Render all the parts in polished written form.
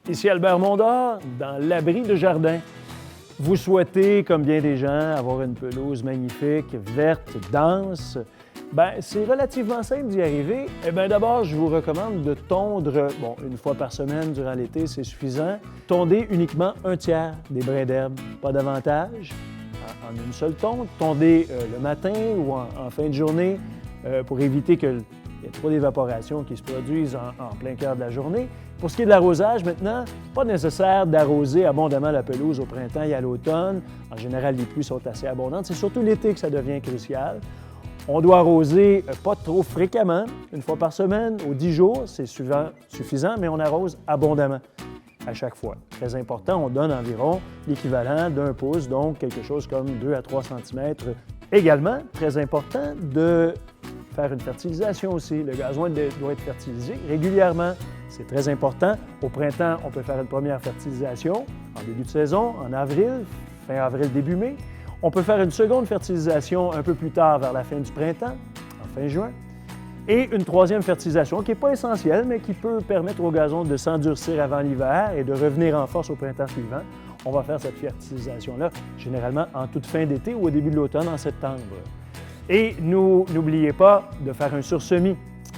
Ici Albert Mondor, dans l'abri de jardin. Vous souhaitez, comme bien des gens, avoir une pelouse magnifique, verte, dense. Bien, c'est relativement simple d'y arriver. Eh bien, d'abord, je vous recommande de tondre, une fois par semaine durant l'été, c'est suffisant. Tondez uniquement un tiers des brins d'herbe, pas davantage, en une seule tonde. Tondez le matin ou en fin de journée pour éviter qu'il y ait trop d'évaporation qui se produisent en plein cœur de la journée. Pour ce qui est de l'arrosage, maintenant, pas nécessaire d'arroser abondamment la pelouse au printemps et à l'automne. En général, les pluies sont assez abondantes. C'est surtout l'été que ça devient crucial. On doit arroser pas trop fréquemment, une fois par semaine, aux 10 jours, c'est suffisant, mais on arrose abondamment à chaque fois. Très important, on donne environ l'équivalent d'1 pouce, donc quelque chose comme 2 à 3 cm. Également, très important de faire une fertilisation aussi. Le gazon doit être fertilisé régulièrement. C'est très important. Au printemps, on peut faire une première fertilisation en début de saison, en avril, fin avril, début mai. On peut faire une seconde fertilisation un peu plus tard, vers la fin du printemps, en fin juin. Et une troisième fertilisation qui n'est pas essentielle, mais qui peut permettre au gazon de s'endurcir avant l'hiver et de revenir en force au printemps suivant. On va faire cette fertilisation-là, généralement en toute fin d'été ou au début de l'automne, en septembre. Et n'oubliez pas de faire un sursemis.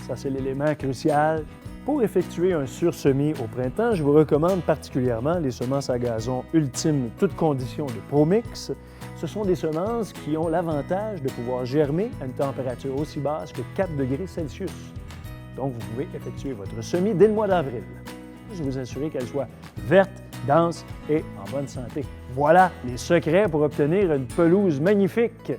Ça, c'est l'élément crucial. Pour effectuer un sursemis au printemps, je vous recommande particulièrement les semences à gazon ultimes, toutes conditions de ProMix. Ce sont des semences qui ont l'avantage de pouvoir germer à une température aussi basse que 4 degrés Celsius. Donc, vous pouvez effectuer votre semis dès le mois d'avril. Je vais vous assurer qu'elle soit verte, dense et en bonne santé. Voilà les secrets pour obtenir une pelouse magnifique.